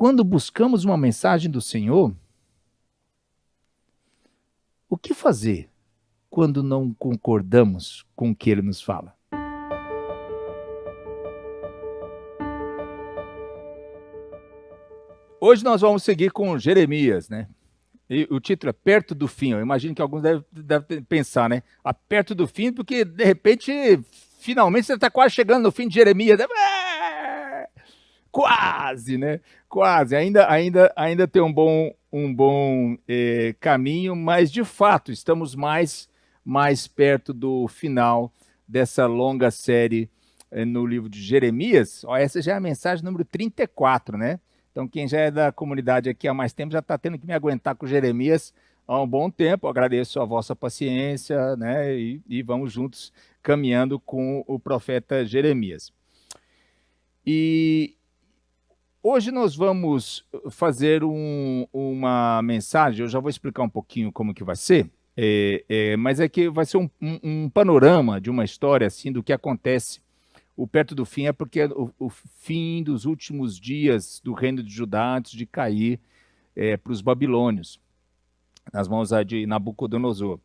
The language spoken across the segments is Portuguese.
quando buscamos uma mensagem do Senhor, o que fazer quando não concordamos com o que Ele nos fala? Hoje nós vamos seguir com Jeremias, né? E o título é Perto do Fim. Eu imagino que alguns devem pensar, né? Perto do fim, porque de repente, finalmente você está quase chegando no fim de Jeremias. Quase, né? Quase. Ainda tem um bom caminho, mas de fato estamos mais perto do final dessa longa série no livro de Jeremias. Ó, essa já é a mensagem número 34, né? Então, quem já é da comunidade aqui há mais tempo já está tendo que me aguentar com Jeremias há um bom tempo. Eu agradeço a vossa paciência, né? E vamos juntos caminhando com o profeta Jeremias. E hoje nós vamos fazer uma mensagem, eu já vou explicar um pouquinho como que vai ser, mas é que vai ser um panorama de uma história assim do que acontece. O perto do fim é porque é o fim dos últimos dias do reino de Judá antes de cair para os babilônios, nas mãos de Nabucodonosor.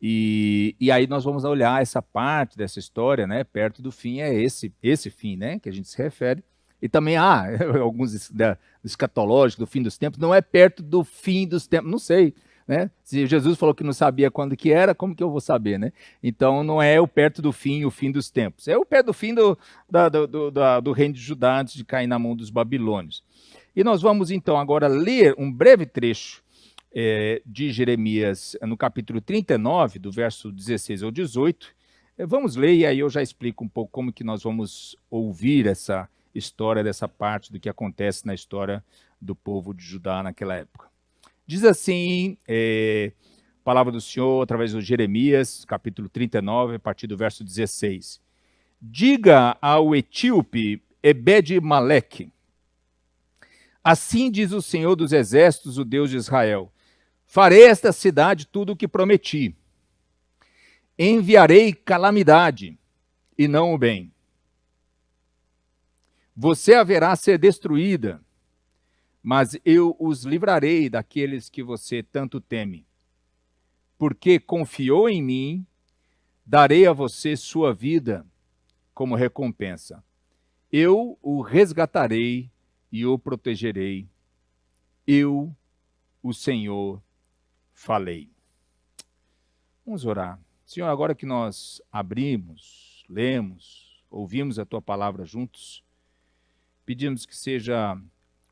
E aí nós vamos olhar essa parte dessa história, né? Perto do fim é esse fim, né? Que a gente se refere. E também há alguns escatológicos do fim dos tempos, não é perto do fim dos tempos, não sei. Né? Se Jesus falou que não sabia quando que era, como que eu vou saber, né? Então não é o perto do fim, o fim dos tempos. É o perto do fim do reino de Judá antes de cair na mão dos babilônios. E nós vamos então agora ler um breve trecho de Jeremias no capítulo 39, do verso 16 ao 18. Vamos ler e aí eu já explico um pouco como que nós vamos ouvir essa história dessa parte do que acontece na história do povo de Judá naquela época. Diz assim, palavra do Senhor, através de Jeremias, capítulo 39, a partir do verso 16. Diga ao etíope Ebed-Meleque, assim diz o Senhor dos Exércitos, o Deus de Israel, farei a esta cidade tudo o que prometi. Enviarei calamidade e não o bem. Você haverá ser destruída, mas eu os livrarei daqueles que você tanto teme. Porque confiou em mim, darei a você sua vida como recompensa. Eu o resgatarei e o protegerei. Eu, o Senhor, falei. Vamos orar. Senhor, agora que nós abrimos, lemos, ouvimos a Tua palavra juntos, pedimos que seja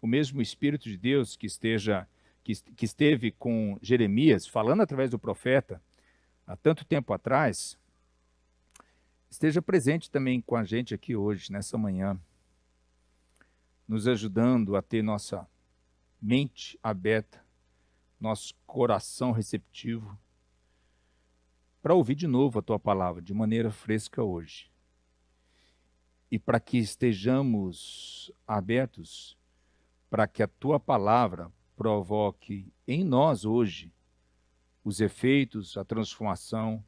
o mesmo Espírito de Deus que esteve com Jeremias, falando através do profeta, há tanto tempo atrás, esteja presente também com a gente aqui hoje, nessa manhã, nos ajudando a ter nossa mente aberta, nosso coração receptivo, para ouvir de novo a Tua palavra, de maneira fresca hoje. E para que estejamos abertos para que a Tua palavra provoque em nós hoje os efeitos, a transformação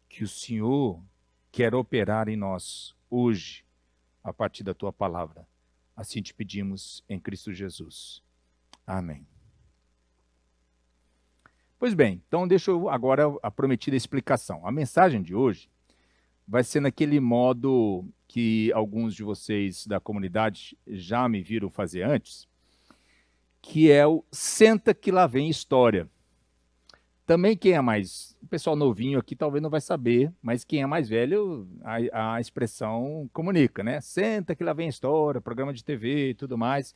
que o Senhor quer operar em nós hoje, a partir da Tua palavra. Assim te pedimos em Cristo Jesus. Amém. Pois bem, então deixa eu agora a prometida explicação. A mensagem de hoje vai ser naquele modo que alguns de vocês da comunidade já me viram fazer antes, que é o senta que lá vem história. Também quem é mais, o pessoal novinho aqui talvez não vai saber, mas quem é mais velho, a expressão comunica, né? Senta que lá vem história, programa de TV e tudo mais,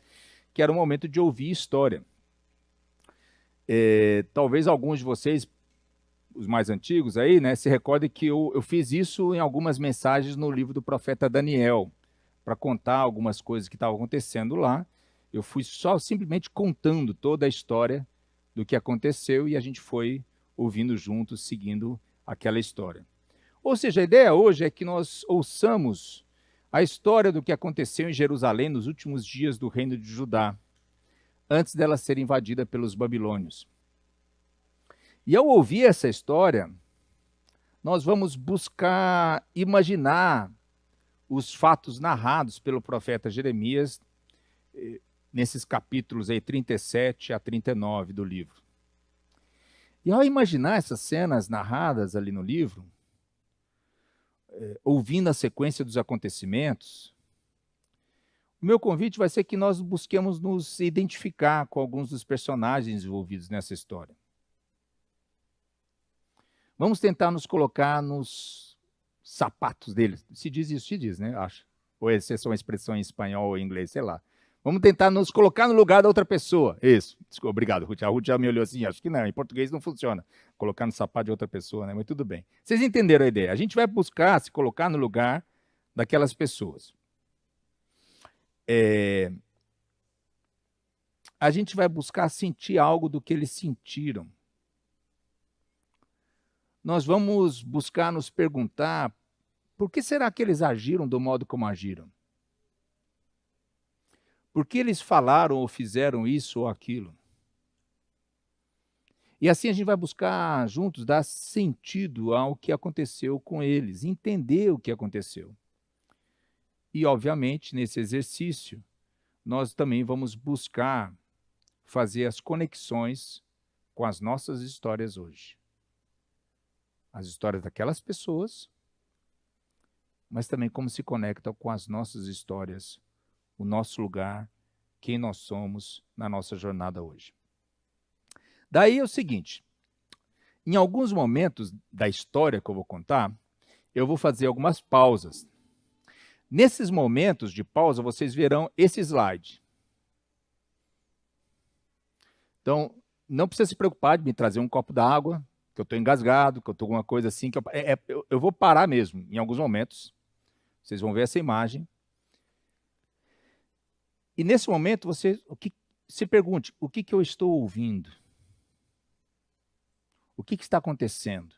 que era o momento de ouvir história. Talvez alguns de vocês, os mais antigos aí, né, se recordem que eu fiz isso em algumas mensagens no livro do profeta Daniel, para contar algumas coisas que estavam acontecendo lá. Eu fui só simplesmente contando toda a história do que aconteceu e a gente foi ouvindo juntos, seguindo aquela história. Ou seja, a ideia hoje é que nós ouçamos a história do que aconteceu em Jerusalém nos últimos dias do reino de Judá, antes dela ser invadida pelos babilônios. E ao ouvir essa história, nós vamos buscar imaginar os fatos narrados pelo profeta Jeremias nesses capítulos aí 37 a 39 do livro. E ao imaginar essas cenas narradas ali no livro, ouvindo a sequência dos acontecimentos, o meu convite vai ser que nós busquemos nos identificar com alguns dos personagens envolvidos nessa história. Vamos tentar nos colocar nos sapatos deles. Se diz isso, se diz, né? Acho. Ou essa é uma expressão em espanhol ou em inglês, sei lá. Vamos tentar nos colocar no lugar da outra pessoa. Isso. Desculpa, obrigado, Ruth. A Ruth já me olhou assim, acho que não, em português não funciona. Colocar no sapato de outra pessoa, né? Mas tudo bem. Vocês entenderam a ideia. A gente vai buscar se colocar no lugar daquelas pessoas. A gente vai buscar sentir algo do que eles sentiram. Nós vamos buscar nos perguntar por que será que eles agiram do modo como agiram? Por que eles falaram ou fizeram isso ou aquilo? E assim a gente vai buscar juntos dar sentido ao que aconteceu com eles, entender o que aconteceu. E, obviamente, nesse exercício, nós também vamos buscar fazer as conexões com as nossas histórias hoje. As histórias daquelas pessoas, mas também como se conectam com as nossas histórias, o nosso lugar, quem nós somos na nossa jornada hoje. Daí é o seguinte, em alguns momentos da história que eu vou contar, eu vou fazer algumas pausas. Nesses momentos de pausa, vocês verão esse slide. Então, não precisa se preocupar de me trazer um copo d'água, que eu estou engasgado, que eu estou alguma coisa assim, que eu vou parar mesmo, em alguns momentos. Vocês vão ver essa imagem. E nesse momento, você se pergunte, o que eu estou ouvindo? O que está acontecendo?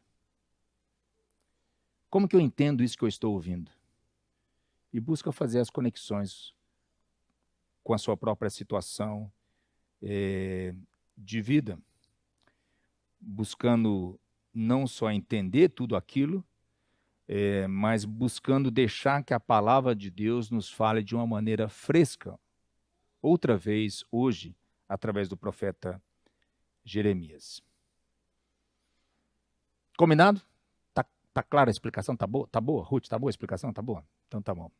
Como que eu entendo isso que eu estou ouvindo? E busca fazer as conexões com a sua própria situação de vida, buscando não só entender tudo aquilo, mas buscando deixar que a palavra de Deus nos fale de uma maneira fresca, outra vez, hoje, através do profeta Jeremias. Combinado? Tá clara a explicação? Tá boa? Tá boa, Ruth? Tá boa a explicação? Tá boa? Então tá bom.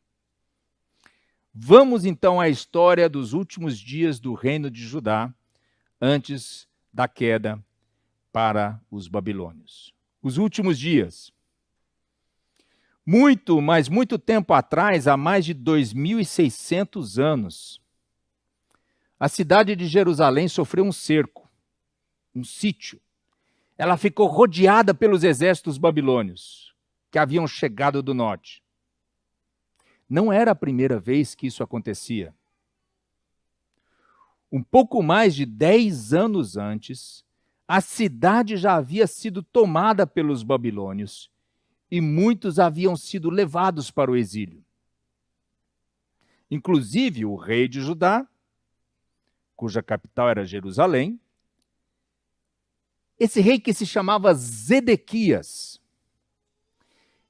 Vamos então à história dos últimos dias do reino de Judá, antes da queda para os babilônios. Os últimos dias. Mas muito tempo atrás, há mais de 2.600 anos, a cidade de Jerusalém sofreu um cerco, um sítio. Ela ficou rodeada pelos exércitos babilônios, que haviam chegado do norte. Não era a primeira vez que isso acontecia. Um pouco mais de 10 anos antes, a cidade já havia sido tomada pelos babilônios e muitos haviam sido levados para o exílio. Inclusive o rei de Judá, cuja capital era Jerusalém, esse rei que se chamava Zedequias,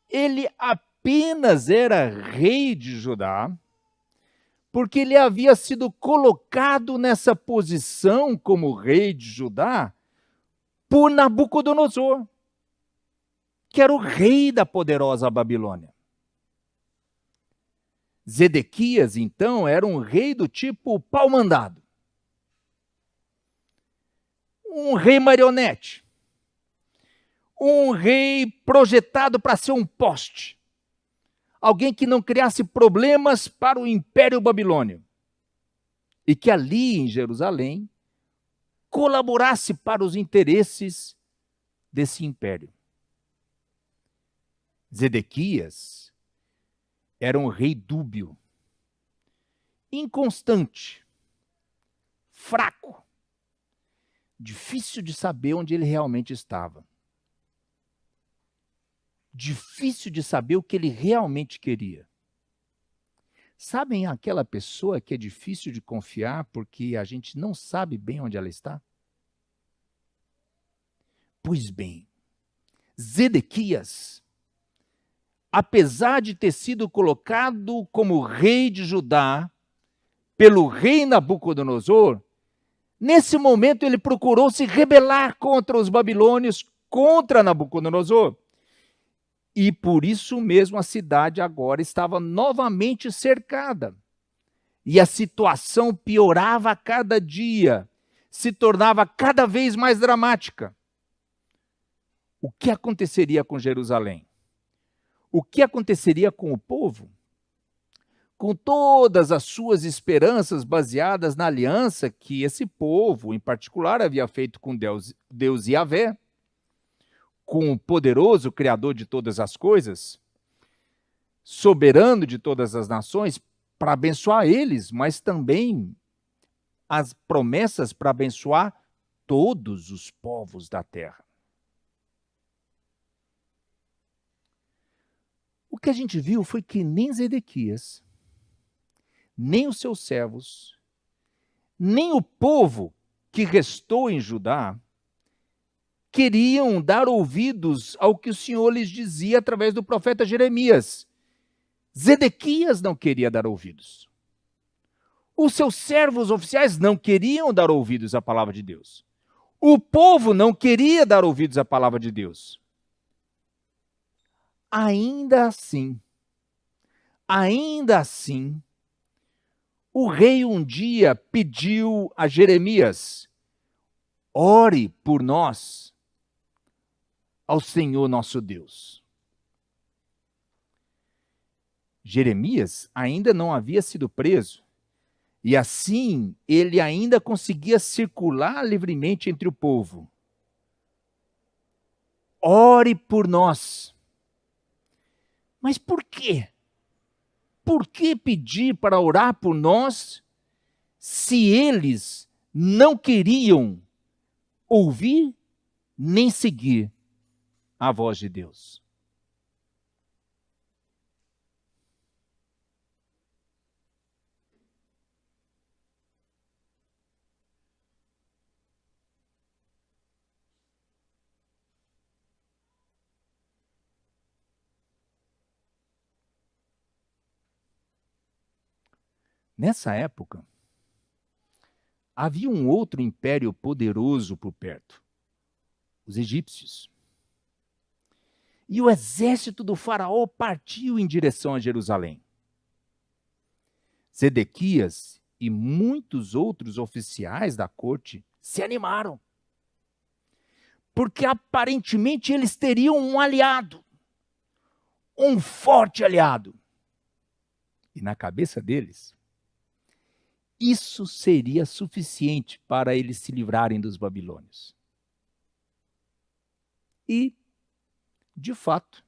ele apenas era rei de Judá porque ele havia sido colocado nessa posição como rei de Judá por Nabucodonosor, que era o rei da poderosa Babilônia. Zedequias, então, era um rei do tipo pau-mandado. Um rei marionete. Um rei projetado para ser um poste. Alguém que não criasse problemas para o Império Babilônio. E que ali em Jerusalém colaborasse para os interesses desse império. Zedequias era um rei dúbio, inconstante, fraco, difícil de saber onde ele realmente estava. Difícil de saber o que ele realmente queria. Sabem aquela pessoa que é difícil de confiar porque a gente não sabe bem onde ela está? Pois bem, Zedequias, apesar de ter sido colocado como rei de Judá pelo rei Nabucodonosor, nesse momento ele procurou se rebelar contra os babilônios, contra Nabucodonosor. E por isso mesmo a cidade agora estava novamente cercada. E a situação piorava a cada dia, se tornava cada vez mais dramática. O que aconteceria com Jerusalém? O que aconteceria com o povo? Com todas as suas esperanças baseadas na aliança que esse povo, em particular, havia feito com Deus Yahvé, com o poderoso Criador de todas as coisas, soberano de todas as nações, para abençoar eles, mas também as promessas para abençoar todos os povos da terra. O que a gente viu foi que nem Zedequias, nem os seus servos, nem o povo que restou em Judá, queriam dar ouvidos ao que o Senhor lhes dizia através do profeta Jeremias. Zedequias não queria dar ouvidos. Os seus servos oficiais não queriam dar ouvidos à palavra de Deus. O povo não queria dar ouvidos à palavra de Deus. Ainda assim, o rei um dia pediu a Jeremias: ore por nós ao Senhor nosso Deus. Jeremias ainda não havia sido preso, e assim ele ainda conseguia circular livremente entre o povo. Ore por nós. Mas por quê? Por que pedir para orar por nós se eles não queriam ouvir nem seguir a voz de Deus? Nessa época, havia um outro império poderoso por perto, os egípcios. E o exército do faraó partiu em direção a Jerusalém. Zedequias e muitos outros oficiais da corte se animaram, porque aparentemente eles teriam um aliado, um forte aliado. E na cabeça deles, isso seria suficiente para eles se livrarem dos babilônios. E, de fato,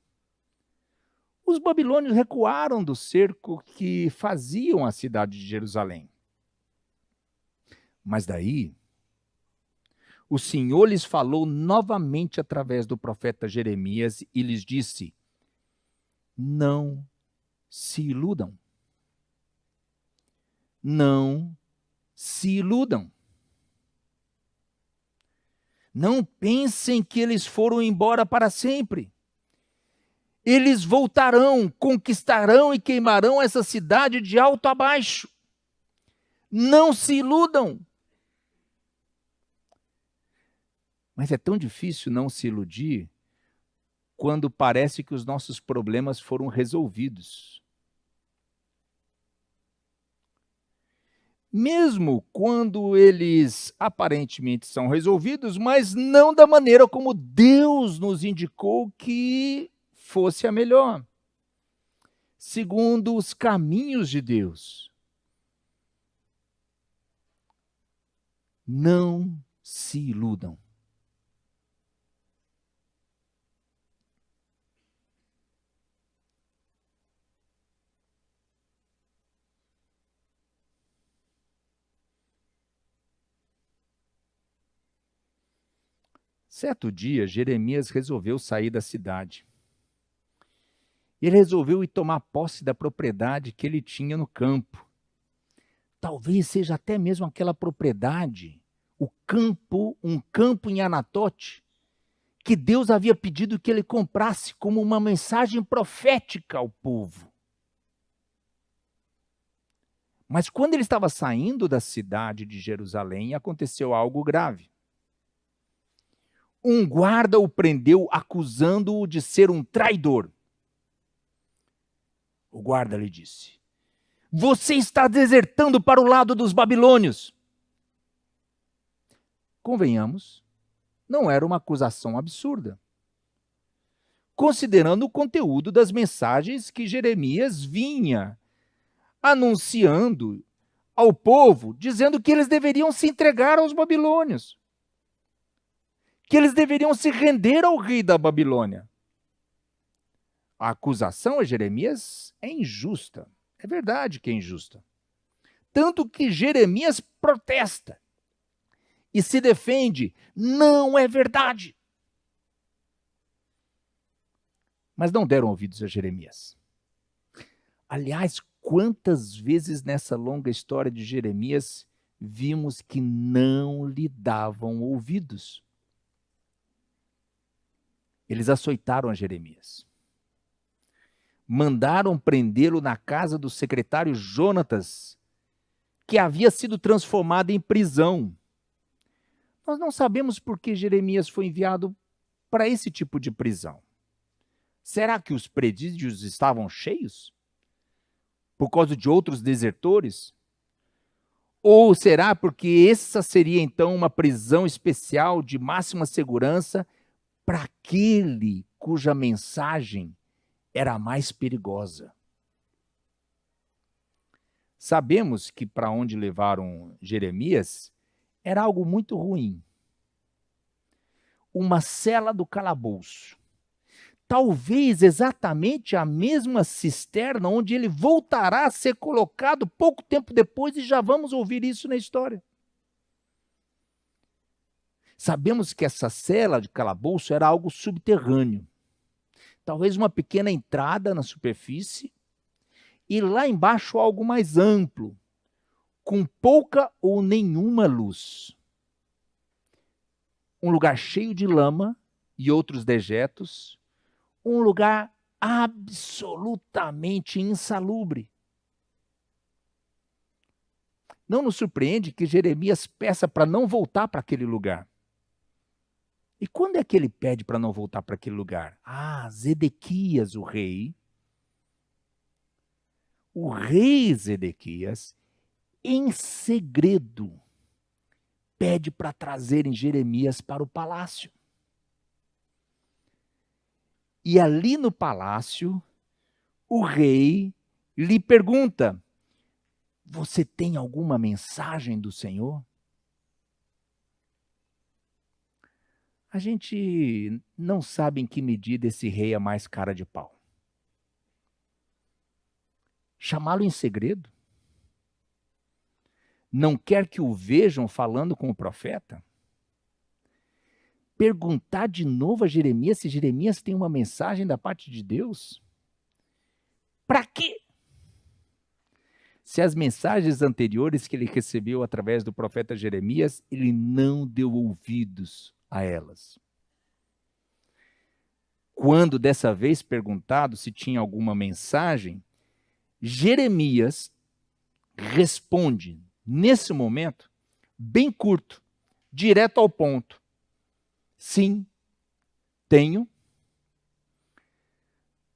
os babilônios recuaram do cerco que faziam a cidade de Jerusalém. Mas daí, o Senhor lhes falou novamente através do profeta Jeremias e lhes disse: não se iludam. Não se iludam. Não pensem que eles foram embora para sempre. Eles voltarão, conquistarão e queimarão essa cidade de alto a baixo. Não se iludam. Mas é tão difícil não se iludir quando parece que os nossos problemas foram resolvidos. Mesmo quando eles aparentemente são resolvidos, mas não da maneira como Deus nos indicou que fosse a melhor, segundo os caminhos de Deus. Não se iludam. Certo dia, Jeremias resolveu sair da cidade. Ele resolveu ir tomar posse da propriedade que ele tinha no campo. Talvez seja até mesmo aquela propriedade, um campo em Anatote, que Deus havia pedido que ele comprasse como uma mensagem profética ao povo. Mas quando ele estava saindo da cidade de Jerusalém, aconteceu algo grave. Um guarda o prendeu, acusando-o de ser um traidor. O guarda lhe disse: você está desertando para o lado dos babilônios. Convenhamos, não era uma acusação absurda, considerando o conteúdo das mensagens que Jeremias vinha anunciando ao povo, dizendo que eles deveriam se entregar aos babilônios, que eles deveriam se render ao rei da Babilônia. A acusação a Jeremias é injusta. É verdade que é injusta. Tanto que Jeremias protesta e se defende. Não é verdade. Mas não deram ouvidos a Jeremias. Aliás, quantas vezes nessa longa história de Jeremias vimos que não lhe davam ouvidos? Eles açoitaram a Jeremias. Mandaram prendê-lo na casa do secretário Jonatas, que havia sido transformado em prisão. Nós não sabemos por que Jeremias foi enviado para esse tipo de prisão. Será que os presídios estavam cheios? Por causa de outros desertores? Ou será porque essa seria então uma prisão especial de máxima segurança para aquele cuja mensagem era a mais perigosa? Sabemos que para onde levaram Jeremias era algo muito ruim. Uma cela do calabouço. Talvez exatamente a mesma cisterna onde ele voltará a ser colocado pouco tempo depois, e já vamos ouvir isso na história. Sabemos que essa cela de calabouço era algo subterrâneo. Talvez uma pequena entrada na superfície e lá embaixo algo mais amplo, com pouca ou nenhuma luz. Um lugar cheio de lama e outros dejetos, um lugar absolutamente insalubre. Não nos surpreende que Jeremias peça para não voltar para aquele lugar. E quando é que ele pede para não voltar para aquele lugar? Zedequias, o rei Zedequias, em segredo, pede para trazerem Jeremias para o palácio. E ali no palácio, o rei lhe pergunta: você tem alguma mensagem do Senhor? A gente não sabe em que medida esse rei é mais cara de pau. Chamá-lo em segredo? Não quer que o vejam falando com o profeta? Perguntar de novo a Jeremias se Jeremias tem uma mensagem da parte de Deus? Para quê? Se as mensagens anteriores que ele recebeu através do profeta Jeremias, ele não deu ouvidos a elas. Quando dessa vez perguntado se tinha alguma mensagem, Jeremias responde, nesse momento, bem curto, direto ao ponto: sim, tenho.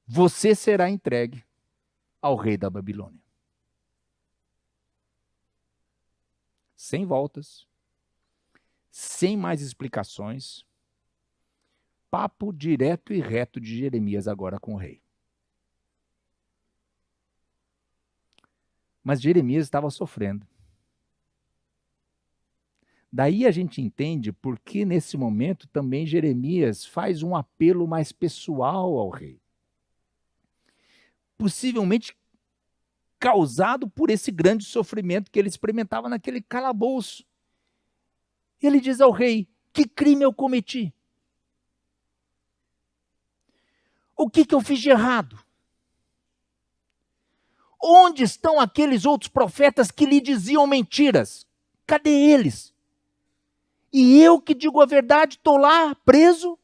Você será entregue ao rei da Babilônia. Sem voltas, sem mais explicações, papo direto e reto de Jeremias agora com o rei. Mas Jeremias estava sofrendo. Daí a gente entende por que nesse momento também Jeremias faz um apelo mais pessoal ao rei. Possivelmente causado por esse grande sofrimento que ele experimentava naquele calabouço. Ele diz ao rei: que crime eu cometi? O que eu fiz de errado? Onde estão aqueles outros profetas que lhe diziam mentiras? Cadê eles? E eu que digo a verdade, estou lá preso?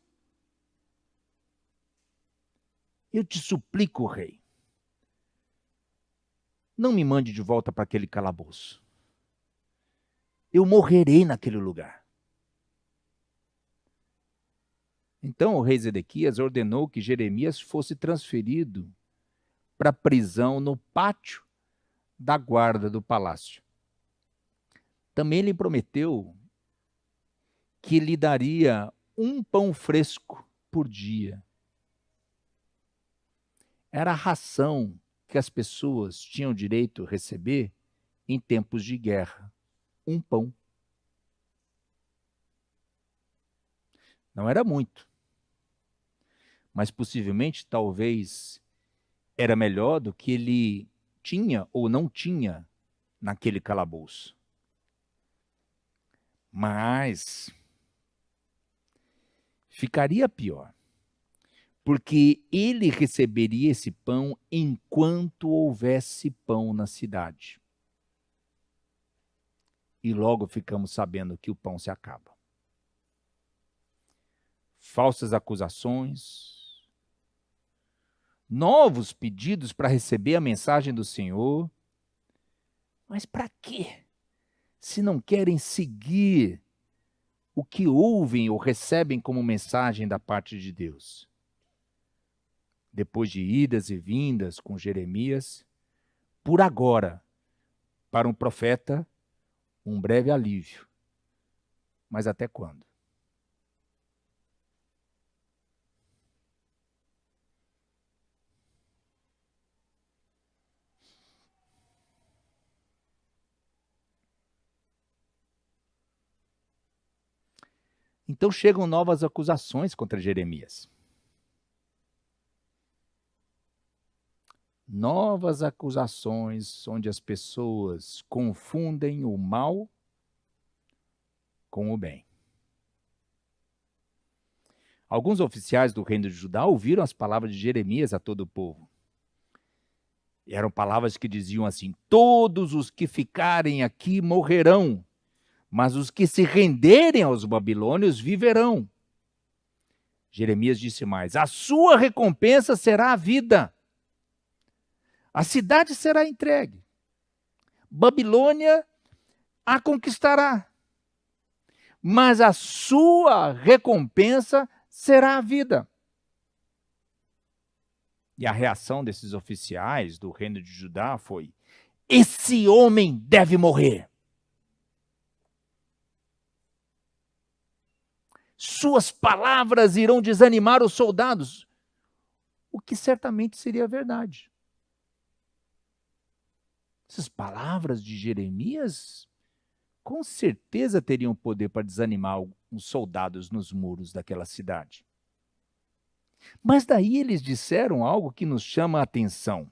Eu te suplico, rei, não me mande de volta para aquele calabouço. Eu morrerei naquele lugar. Então o rei Zedequias ordenou que Jeremias fosse transferido para a prisão no pátio da guarda do palácio. Também lhe prometeu que lhe daria um pão fresco por dia. Era a ração que as pessoas tinham direito a receber em tempos de guerra. Um pão. Não era muito, mas possivelmente, talvez, era melhor do que ele tinha ou não tinha naquele calabouço. Mas ficaria pior, porque ele receberia esse pão enquanto houvesse pão na cidade. E logo ficamos sabendo que o pão se acaba. Falsas acusações, novos pedidos para receber a mensagem do Senhor. Mas para quê? Se não querem seguir o que ouvem ou recebem como mensagem da parte de Deus. Depois de idas e vindas com Jeremias, por agora, para um profeta, um breve alívio. Mas até quando? Então chegam novas acusações contra Jeremias. Novas acusações onde as pessoas confundem o mal com o bem. Alguns oficiais do reino de Judá ouviram as palavras de Jeremias a todo o povo. E eram palavras que diziam assim: todos os que ficarem aqui morrerão, mas os que se renderem aos babilônios viverão. Jeremias disse mais: a sua recompensa será a vida. A cidade será entregue. Babilônia a conquistará. Mas a sua recompensa será a vida. E a reação desses oficiais do reino de Judá foi: esse homem deve morrer. Suas palavras irão desanimar os soldados, o que certamente seria verdade. Essas palavras de Jeremias com certeza teriam poder para desanimar os soldados nos muros daquela cidade. Mas daí eles disseram algo que nos chama a atenção.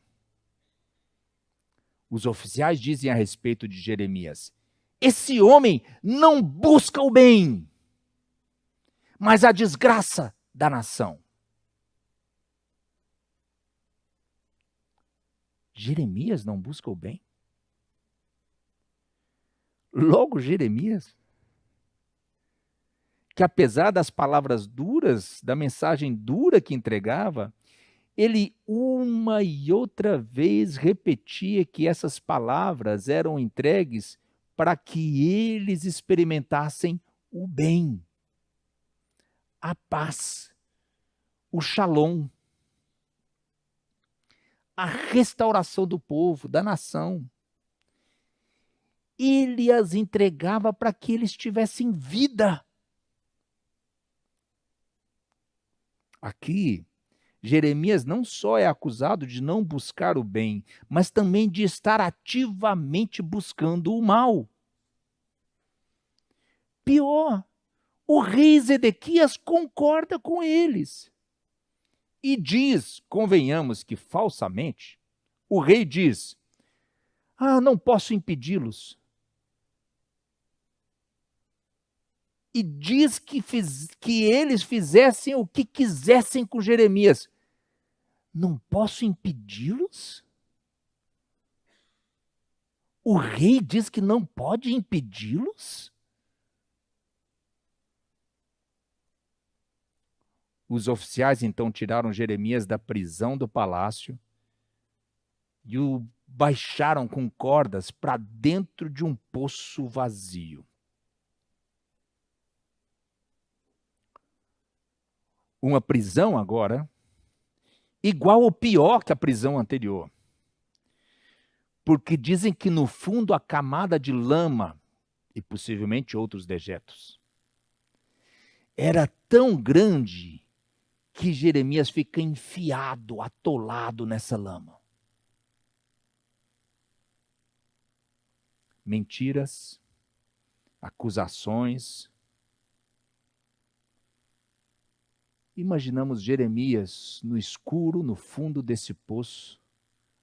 Os oficiais dizem a respeito de Jeremias: esse homem não busca o bem, mas a desgraça da nação. Jeremias não busca o bem? Logo Jeremias, que apesar das palavras duras, da mensagem dura que entregava, ele uma e outra vez repetia que essas palavras eram entregues para que eles experimentassem o bem, a paz, o shalom, a restauração do povo, da nação. Ele as entregava para que eles tivessem vida. Aqui, Jeremias não só é acusado de não buscar o bem, mas também de estar ativamente buscando o mal. Pior, o rei Zedequias concorda com eles. E diz, convenhamos que falsamente, o rei diz: não posso impedi-los. E diz que eles fizessem o que quisessem com Jeremias. Não posso impedi-los? O rei diz que não pode impedi-los? Os oficiais então tiraram Jeremias da prisão do palácio e o baixaram com cordas para dentro de um poço vazio. Uma prisão agora, igual ou pior que a prisão anterior. Porque dizem que no fundo a camada de lama, e possivelmente outros dejetos, era tão grande que Jeremias fica enfiado, atolado nessa lama. Mentiras, acusações. Imaginamos Jeremias no escuro, no fundo desse poço,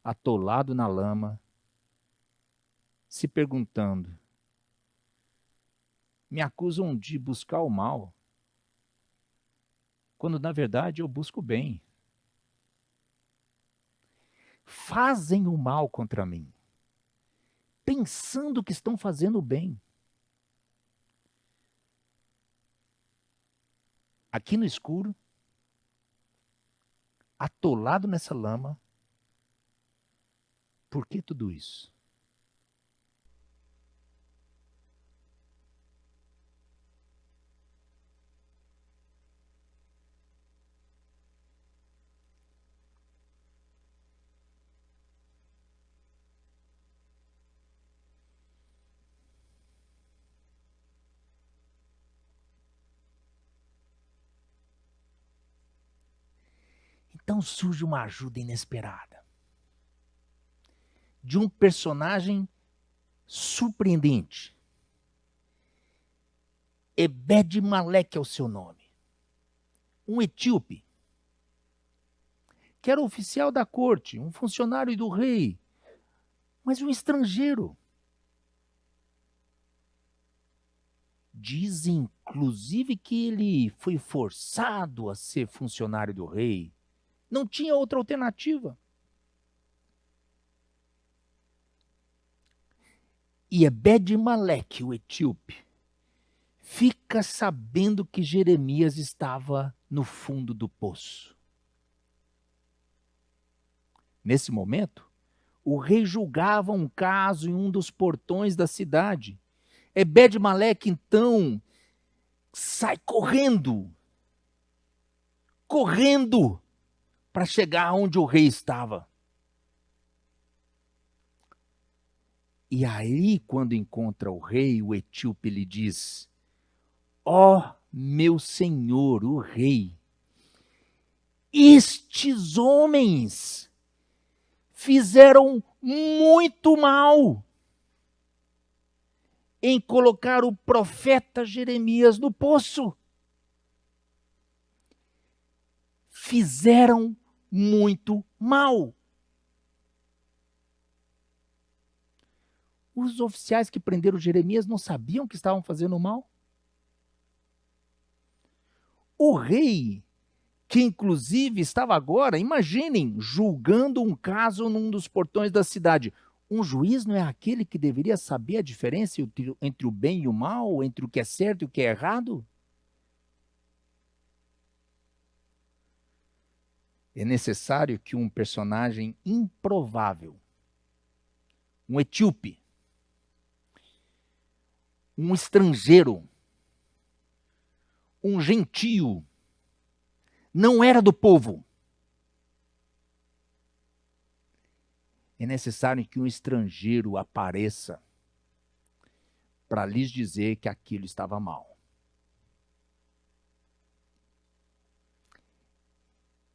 atolado na lama, se perguntando: me acusam de buscar o mal, quando na verdade eu busco o bem. Fazem o mal contra mim, pensando que estão fazendo o bem. Aqui no escuro, atolado nessa lama, por que tudo isso? Então surge uma ajuda inesperada de um personagem surpreendente. Ebed-Meleque é o seu nome. Um etíope, que era oficial da corte, um funcionário do rei, mas um estrangeiro. Dizem, inclusive, que ele foi forçado a ser funcionário do rei. Não tinha outra alternativa. E Ebed-Meleque, o etíope, fica sabendo que Jeremias estava no fundo do poço. Nesse momento, o rei julgava um caso em um dos portões da cidade. Ebed-Meleque, então, sai correndo para chegar onde o rei estava. E aí, quando encontra o rei, o etíope lhe diz: ó, meu senhor, o rei, estes homens fizeram muito mal em colocar o profeta Jeremias no poço. Fizeram muito mal. Os oficiais que prenderam Jeremias não sabiam que estavam fazendo mal? O rei, que inclusive estava agora, imaginem, julgando um caso num dos portões da cidade. Um juiz não é aquele que deveria saber a diferença entre o bem e o mal, entre o que é certo e o que é errado? É necessário que um personagem improvável, um etíope, um estrangeiro, um gentio, não era do povo. É necessário que um estrangeiro apareça para lhes dizer que aquilo estava mal.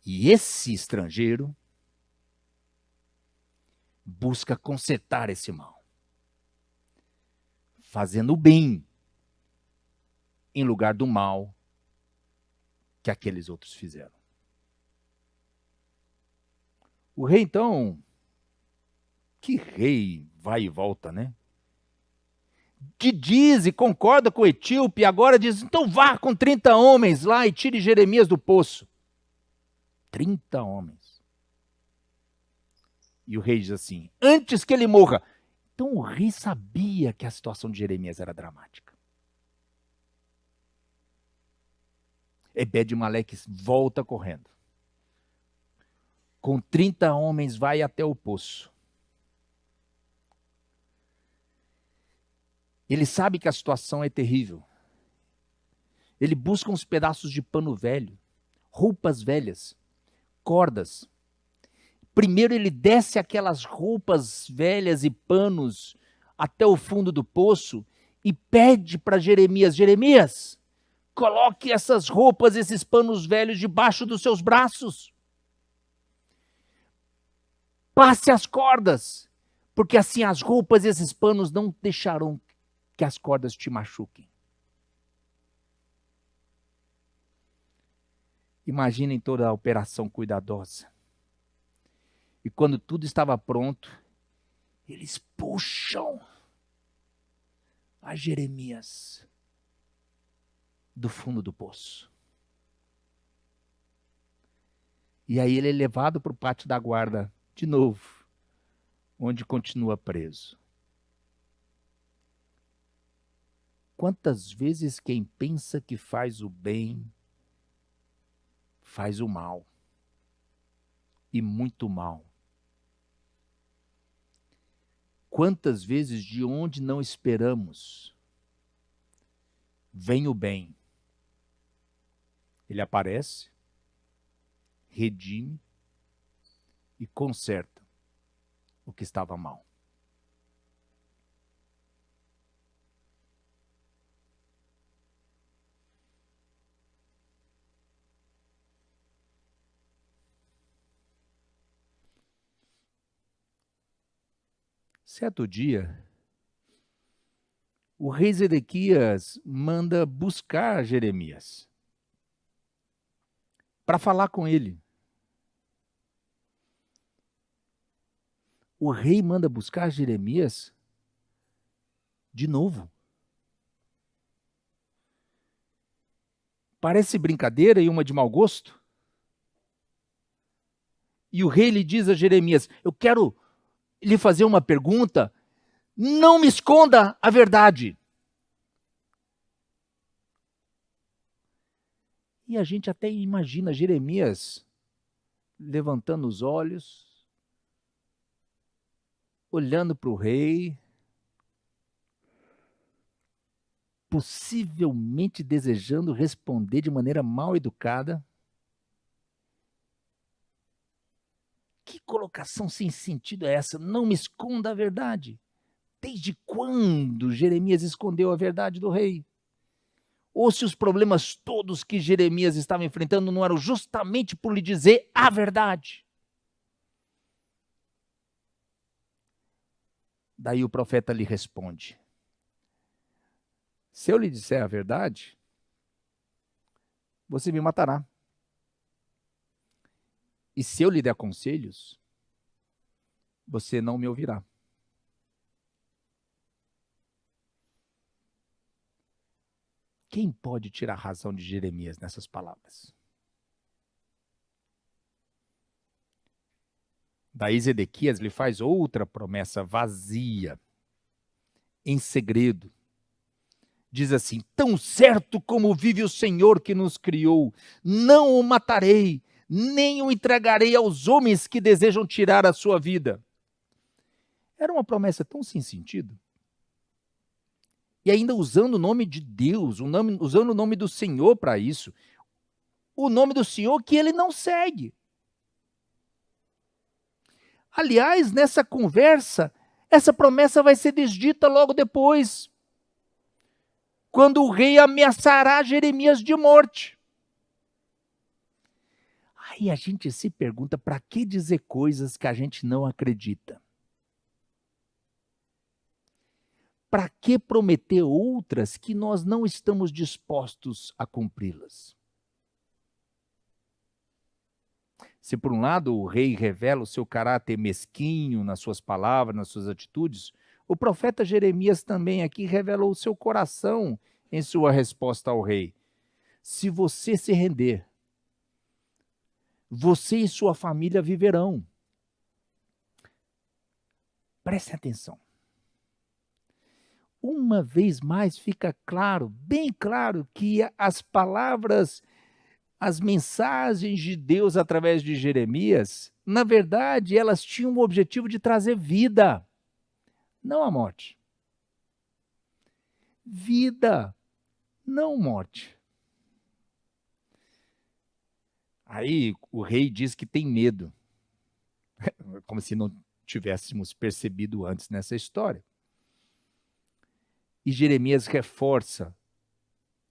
E esse estrangeiro busca consertar esse mal, fazendo o bem em lugar do mal que aqueles outros fizeram. O rei, então, que rei vai e volta, né? Diz e concorda com o etíope, agora diz, então vá com 30 homens lá e tire Jeremias do poço. 30 homens. E o rei diz assim, antes que ele morra. Então o rei sabia que a situação de Jeremias era dramática. Ebed-Meleque volta correndo. Com 30 homens vai até o poço. Ele sabe que a situação é terrível. Ele busca uns pedaços de pano velho, roupas velhas, cordas. Primeiro ele desce aquelas roupas velhas e panos até o fundo do poço e pede para Jeremias: Jeremias, coloque essas roupas, esses panos velhos debaixo dos seus braços. Passe as cordas, porque assim as roupas e esses panos não deixarão que as cordas te machuquem. Imaginem toda a operação cuidadosa. E quando tudo estava pronto, eles puxam a Jeremias do fundo do poço. E aí ele é levado para o pátio da guarda de novo, onde continua preso. Quantas vezes quem pensa que faz o bem, faz o mal. E muito mal. Quantas vezes de onde não esperamos, vem o bem. Ele aparece, redime e conserta o que estava mal. Certo dia, o rei Zedequias manda buscar Jeremias para falar com ele. O rei manda buscar Jeremias de novo. Parece brincadeira e uma de mau gosto. E o rei lhe diz a Jeremias: eu quero lhe fazer uma pergunta, não me esconda a verdade. E a gente até imagina Jeremias levantando os olhos, olhando para o rei, possivelmente desejando responder de maneira mal educada. Que colocação sem sentido é essa? Não me esconda a verdade. Desde quando Jeremias escondeu a verdade do rei? Ou se os problemas todos que Jeremias estava enfrentando não eram justamente por lhe dizer a verdade? Daí o profeta lhe responde: se eu lhe disser a verdade, você me matará. E se eu lhe der conselhos, você não me ouvirá. Quem pode tirar a razão de Jeremias nessas palavras? Daí Zedequias lhe faz outra promessa vazia, em segredo. Diz assim: tão certo como vive o Senhor que nos criou, não o matarei, nem o entregarei aos homens que desejam tirar a sua vida. Era uma promessa tão sem sentido. E ainda usando o nome de Deus, usando o nome do Senhor para isso. O nome do Senhor que ele não segue. Aliás, nessa conversa, essa promessa vai ser desdita logo depois, quando o rei ameaçará Jeremias de morte. Aí a gente se pergunta, para que dizer coisas que a gente não acredita? Para que prometer outras que nós não estamos dispostos a cumpri-las? Se por um lado o rei revela o seu caráter mesquinho nas suas palavras, nas suas atitudes, o profeta Jeremias também aqui revelou o seu coração em sua resposta ao rei. Se você se render, você e sua família viverão. Prestem atenção. Uma vez mais fica claro, bem claro, que as palavras, as mensagens de Deus através de Jeremias, na verdade, elas tinham o objetivo de trazer vida, não a morte. vida, não morte. Aí o rei diz que tem medo, como se não tivéssemos percebido antes nessa história. E Jeremias reforça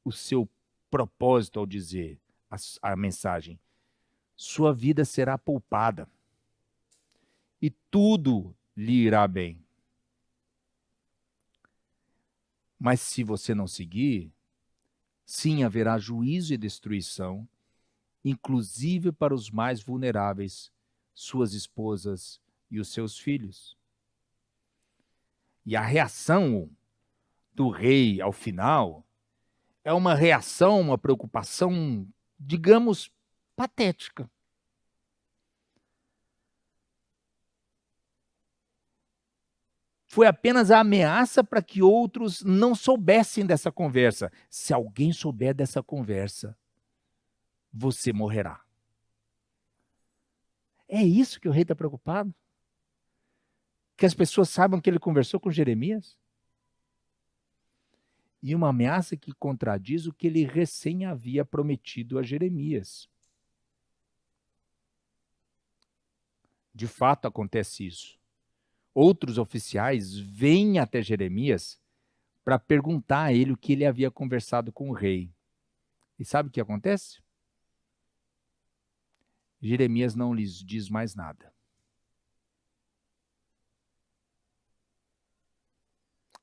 o seu propósito ao dizer a mensagem: sua vida será poupada e tudo lhe irá bem. Mas se você não seguir, sim, haverá juízo e destruição, inclusive para os mais vulneráveis, suas esposas e os seus filhos. E a reação do rei ao final é uma reação, uma preocupação, digamos, patética. Foi apenas a ameaça para que outros não soubessem dessa conversa. Se alguém souber dessa conversa, você morrerá. É isso que o rei está preocupado? Que as pessoas saibam que ele conversou com Jeremias? E uma ameaça que contradiz o que ele recém havia prometido a Jeremias. De fato, acontece isso. Outros oficiais vêm até Jeremias para perguntar a ele o que ele havia conversado com o rei. E sabe o que acontece? Jeremias não lhes diz mais nada.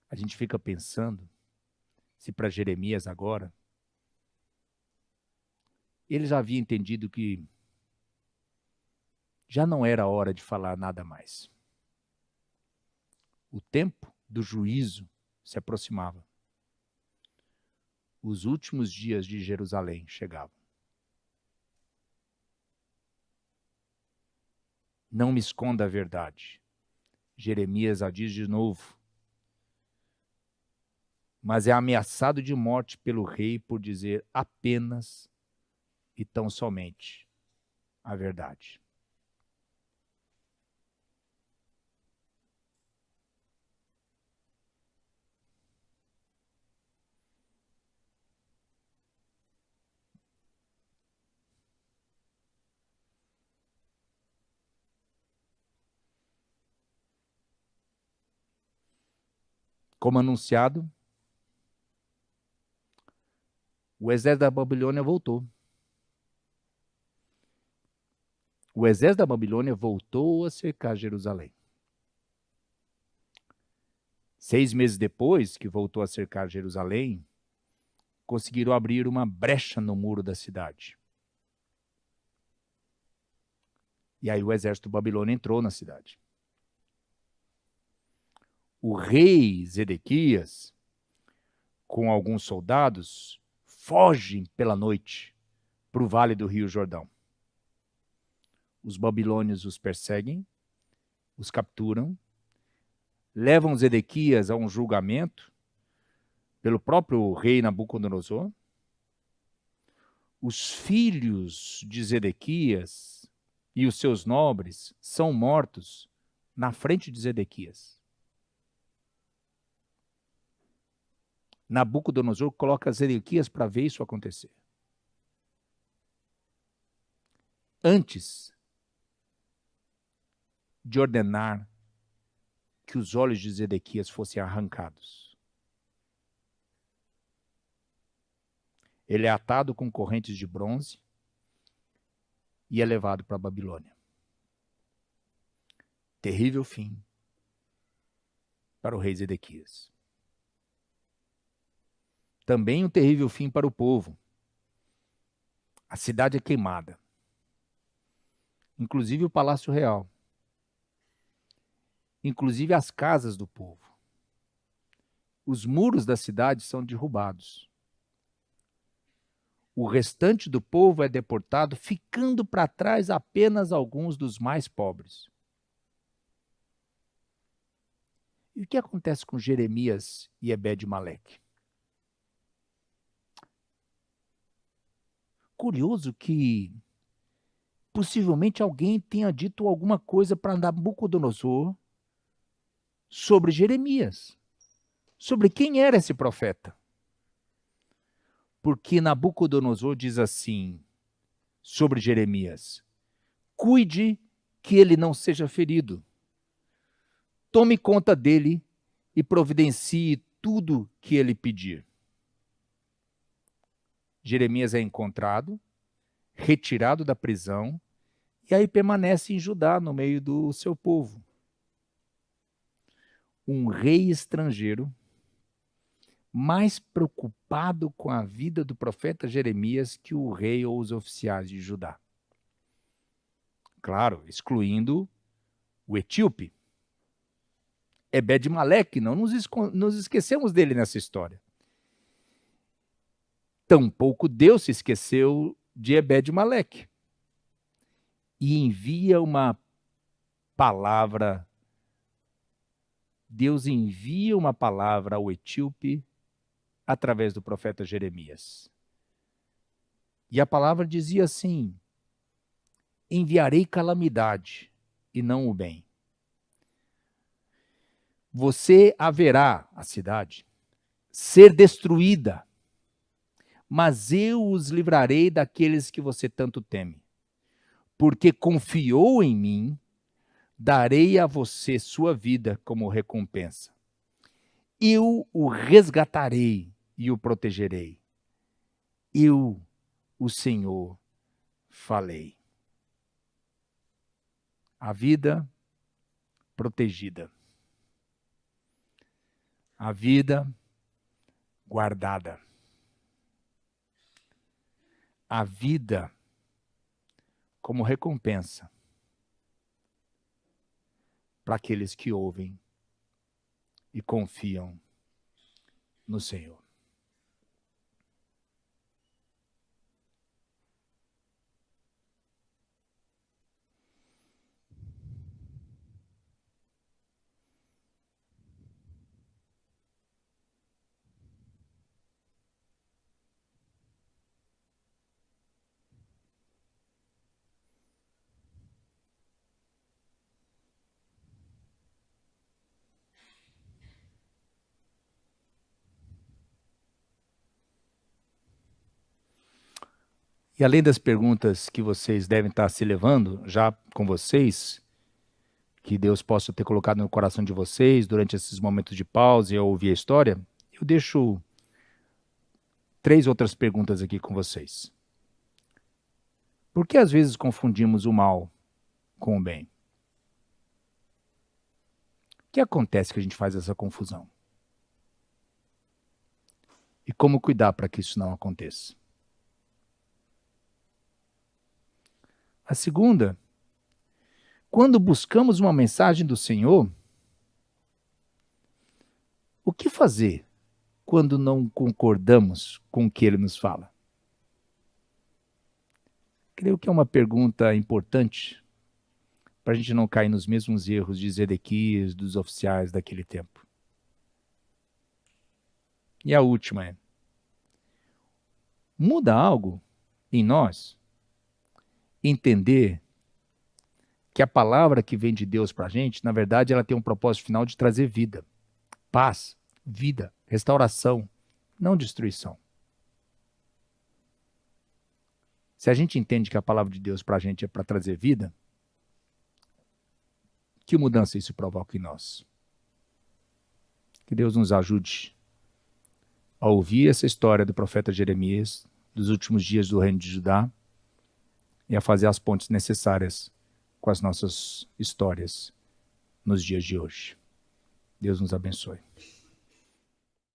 A gente fica pensando se para Jeremias agora ele já havia entendido que já não era hora de falar nada mais. O tempo do juízo se aproximava. Os últimos dias de Jerusalém chegavam. Não me esconda a verdade. Jeremias a diz de novo. Mas é ameaçado de morte pelo rei por dizer apenas e tão somente a verdade. Como anunciado, o exército da Babilônia voltou. O exército da Babilônia voltou a cercar Jerusalém. 6 meses depois que voltou a cercar Jerusalém, conseguiram abrir uma brecha no muro da cidade. E aí o exército babilônio entrou na cidade. O rei Zedequias, com alguns soldados, fogem pela noite para o vale do Rio Jordão. Os babilônios os perseguem, os capturam, levam Zedequias a um julgamento pelo próprio rei Nabucodonosor. Os filhos de Zedequias e os seus nobres são mortos na frente de Zedequias. Nabucodonosor coloca Zedequias para ver isso acontecer. Antes de ordenar que os olhos de Zedequias fossem arrancados. Ele é atado com correntes de bronze e é levado para a Babilônia. Terrível fim para o rei Zedequias. Também um terrível fim para o povo. A cidade é queimada. Inclusive o palácio real. Inclusive as casas do povo. Os muros da cidade são derrubados. O restante do povo é deportado, ficando para trás apenas alguns dos mais pobres. E o que acontece com Jeremias e Ebed-Meleque? Curioso que possivelmente alguém tenha dito alguma coisa para Nabucodonosor sobre Jeremias. sobre quem era esse profeta. Porque Nabucodonosor diz assim sobre Jeremias: cuide que ele não seja ferido. Tome conta dele e providencie tudo que ele pedir. Jeremias é encontrado, retirado da prisão, e aí permanece em Judá, no meio do seu povo. Um rei estrangeiro, mais preocupado com a vida do profeta Jeremias que o rei ou os oficiais de Judá. Claro, excluindo o etíope. Ebed-Meleque, não nos esquecemos dele nessa história. Tampouco Deus se esqueceu de Ebed-Meleque. E envia uma palavra. Deus envia uma palavra ao etíope através do profeta Jeremias. E a palavra dizia assim: enviarei calamidade e não o bem. Você haverá, a cidade, ser destruída, mas eu os livrarei daqueles que você tanto teme. Porque confiou em mim, darei a você sua vida como recompensa. Eu o resgatarei e o protegerei. Eu, o Senhor, falei. A vida protegida. A vida guardada. A vida como recompensa para aqueles que ouvem e confiam no Senhor. E além das perguntas que vocês devem estar se levando, já com vocês, que Deus possa ter colocado no coração de vocês durante esses momentos de pausa e ao ouvir a história, eu deixo 3 outras perguntas aqui com vocês. Por que às vezes confundimos o mal com o bem? O que acontece que a gente faz essa confusão? E como cuidar para que isso não aconteça? A segunda, quando buscamos uma mensagem do Senhor, o que fazer quando não concordamos com o que Ele nos fala? Creio que é uma pergunta importante para a gente não cair nos mesmos erros de Zedequias, dos oficiais daquele tempo. E a última é: muda algo em nós entender que a palavra que vem de Deus para a gente, na verdade, ela tem um propósito final de trazer vida, paz, vida, restauração, não destruição. Se a gente entende que a palavra de Deus para a gente é para trazer vida, que mudança isso provoca em nós? Que Deus nos ajude a ouvir essa história do profeta Jeremias, dos últimos dias do reino de Judá, e a fazer as pontes necessárias com as nossas histórias nos dias de hoje. Deus nos abençoe.